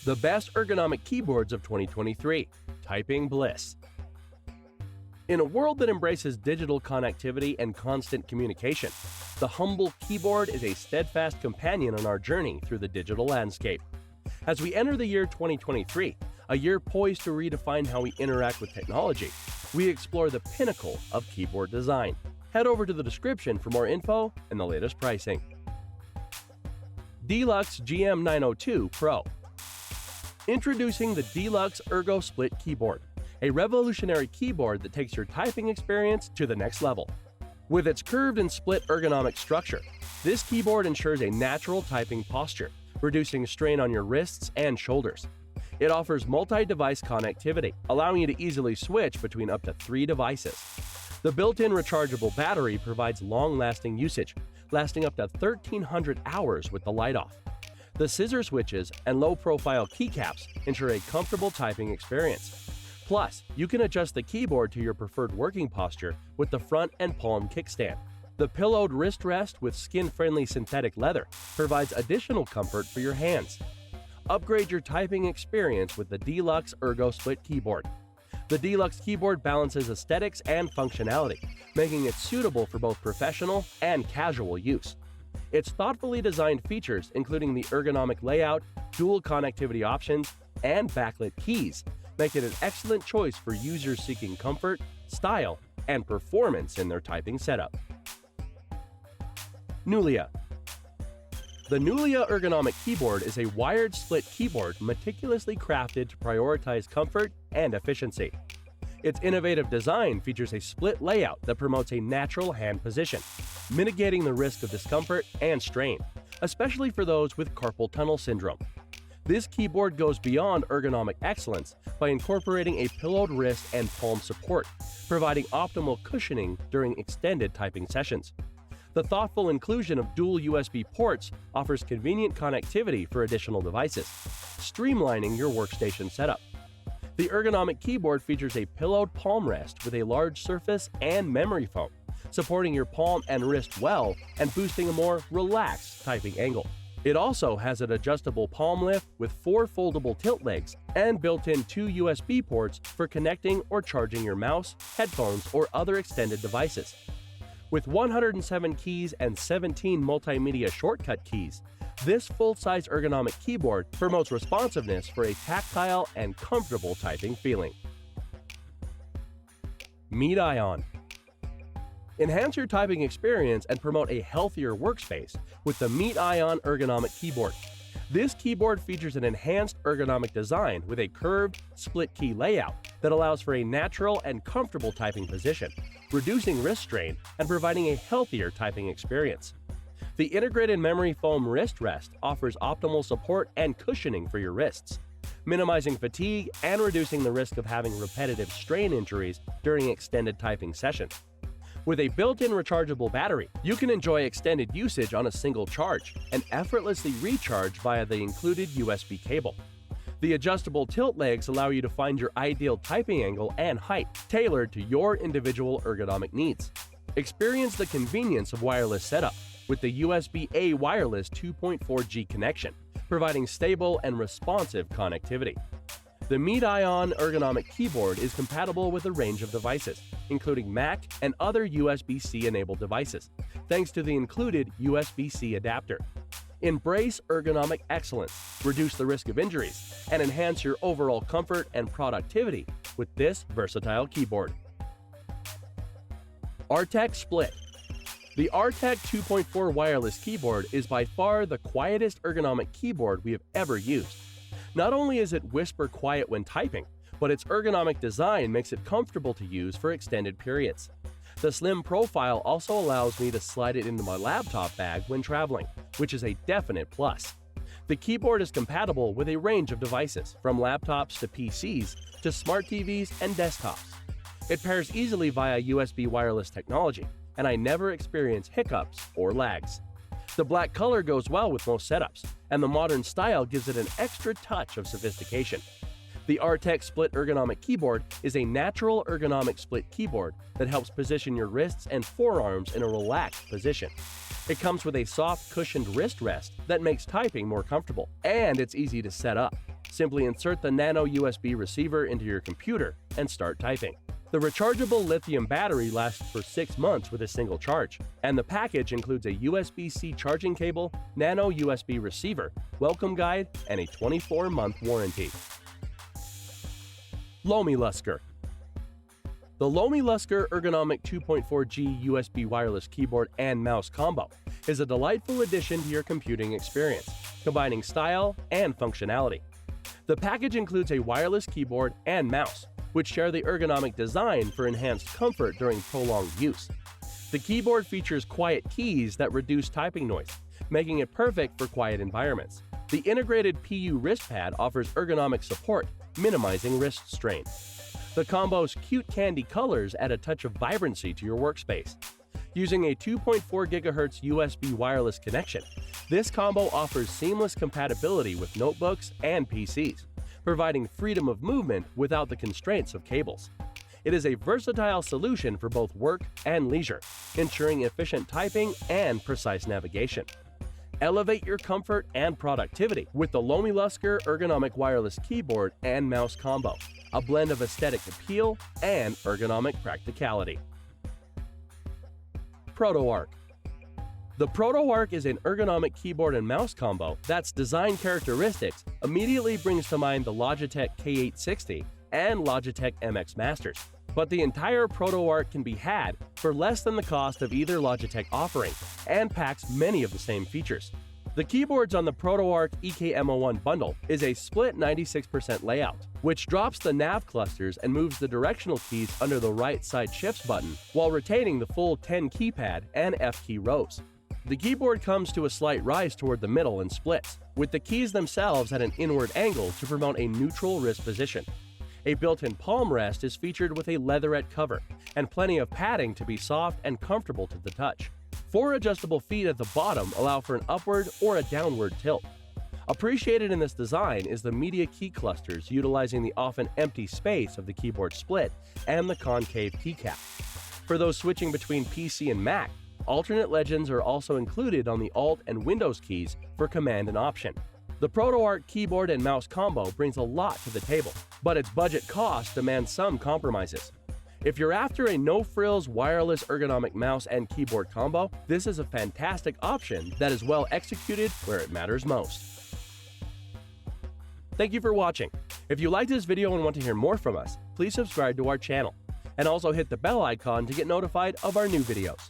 The best ergonomic keyboards of 2023. Typing Bliss. In a world that embraces digital connectivity and constant communication, the humble keyboard is a steadfast companion on our journey through the digital landscape. As we enter the year 2023, a year poised to redefine how we interact with technology, we explore the pinnacle of keyboard design. Head over to the description for more info and the latest pricing. DeLUX GM902Pro. Introducing the DeLUX Ergo Split Keyboard, a revolutionary keyboard that takes your typing experience to the next level. With its curved and split ergonomic structure, this keyboard ensures a natural typing posture, reducing strain on your wrists and shoulders. It offers multi-device connectivity, allowing you to easily switch between up to 3 devices. The built-in rechargeable battery provides long-lasting usage, lasting up to 1,300 hours with the light off. The scissor switches and low-profile keycaps ensure a comfortable typing experience. Plus, you can adjust the keyboard to your preferred working posture with the front and palm kickstand. The pillowed wrist rest with skin-friendly synthetic leather provides additional comfort for your hands. Upgrade your typing experience with the DeLUX Ergo Split Keyboard. The DeLUX keyboard balances aesthetics and functionality, making it suitable for both professional and casual use. Its thoughtfully designed features, including the ergonomic layout, dual connectivity options, and backlit keys, make it an excellent choice for users seeking comfort, style, and performance in their typing setup. Nulea. The Nulea ergonomic keyboard is a wired split keyboard meticulously crafted to prioritize comfort and efficiency. Its innovative design features a split layout that promotes a natural hand position, mitigating the risk of discomfort and strain, especially for those with carpal tunnel syndrome. This keyboard goes beyond ergonomic excellence by incorporating a pillowed wrist and palm support, providing optimal cushioning during extended typing sessions. The thoughtful inclusion of dual USB ports offers convenient connectivity for additional devices, streamlining your workstation setup. The ergonomic keyboard features a pillowed palm rest with a large surface and memory foam, supporting your palm and wrist well and boosting a more relaxed typing angle. It also has an adjustable palm lift with 4 foldable tilt legs and built-in 2 USB ports for connecting or charging your mouse, headphones, or other extended devices. With 107 keys and 17 multimedia shortcut keys, this full-size ergonomic keyboard promotes responsiveness for a tactile and comfortable typing feeling. MEETION. Enhance your typing experience and promote a healthier workspace with the MEETION ergonomic keyboard. This keyboard features an enhanced ergonomic design with a curved, split-key layout that allows for a natural and comfortable typing position, reducing wrist strain and providing a healthier typing experience. The integrated memory foam wrist rest offers optimal support and cushioning for your wrists, minimizing fatigue and reducing the risk of having repetitive strain injuries during extended typing sessions. With a built-in rechargeable battery, you can enjoy extended usage on a single charge and effortlessly recharge via the included USB cable. The adjustable tilt legs allow you to find your ideal typing angle and height, tailored to your individual ergonomic needs. Experience the convenience of wireless setup with the USB-A wireless 2.4G connection, providing stable and responsive connectivity. The MEETION ergonomic keyboard is compatible with a range of devices, including Mac and other USB-C enabled devices, thanks to the included USB-C adapter. Embrace ergonomic excellence, reduce the risk of injuries, and enhance your overall comfort and productivity with this versatile keyboard. Arteck Split. The Arteck 2.4 wireless keyboard is by far the quietest ergonomic keyboard we have ever used. Not only is it whisper quiet when typing, but its ergonomic design makes it comfortable to use for extended periods. The slim profile also allows me to slide it into my laptop bag when traveling, which is a definite plus. The keyboard is compatible with a range of devices, from laptops to PCs to smart TVs and desktops. It pairs easily via USB wireless technology, and I never experience hiccups or lags. The black color goes well with most setups, and the modern style gives it an extra touch of sophistication. The Arteck Split ergonomic keyboard is a natural ergonomic split keyboard that helps position your wrists and forearms in a relaxed position. It comes with a soft cushioned wrist rest that makes typing more comfortable, and it's easy to set up. Simply insert the nano USB receiver into your computer and start typing. The rechargeable lithium battery lasts for 6 months with a single charge, and the package includes a USB-C charging cable, nano USB receiver, welcome guide, and a 24-month warranty. Lomiluskr. The Lomiluskr Ergonomic 2.4G USB wireless keyboard and mouse combo is a delightful addition to your computing experience, combining style and functionality. The package includes a wireless keyboard and mouse, which share the ergonomic design for enhanced comfort during prolonged use. The keyboard features quiet keys that reduce typing noise, making it perfect for quiet environments. The integrated PU wrist pad offers ergonomic support, minimizing wrist strain. The combo's cute candy colors add a touch of vibrancy to your workspace. Using a 2.4 GHz USB wireless connection, this combo offers seamless compatibility with notebooks and PCs, providing freedom of movement without the constraints of cables. It is a versatile solution for both work and leisure, ensuring efficient typing and precise navigation. Elevate your comfort and productivity with the Lomiluskr Ergonomic Wireless Keyboard and Mouse Combo, a blend of aesthetic appeal and ergonomic practicality. ProtoArc. The ProtoArc is an ergonomic keyboard and mouse combo that's design characteristics immediately brings to mind the Logitech K860 and Logitech MX Masters. But the entire ProtoArc can be had for less than the cost of either Logitech offering and packs many of the same features. The keyboards on the ProtoArc EKM01 bundle is a split 96% layout, which drops the nav clusters and moves the directional keys under the right side shifts button while retaining the full 10 keypad and F key rows. The keyboard comes to a slight rise toward the middle and splits, with the keys themselves at an inward angle to promote a neutral wrist position. A built-in palm rest is featured with a leatherette cover and plenty of padding to be soft and comfortable to the touch. 4 adjustable feet at the bottom allow for an upward or a downward tilt. Appreciated in this design is the media key clusters utilizing the often empty space of the keyboard split and the concave keycap. For those switching between PC and Mac, alternate legends are also included on the Alt and Windows keys for Command and Option. The ProtoArc keyboard and mouse combo brings a lot to the table, but its budget cost demands some compromises. If you're after a no-frills wireless ergonomic mouse and keyboard combo, this is a fantastic option that is well executed where it matters most. Thank you for watching. If you liked this video and want to hear more from us, please subscribe to our channel, and also hit the bell icon to get notified of our new videos.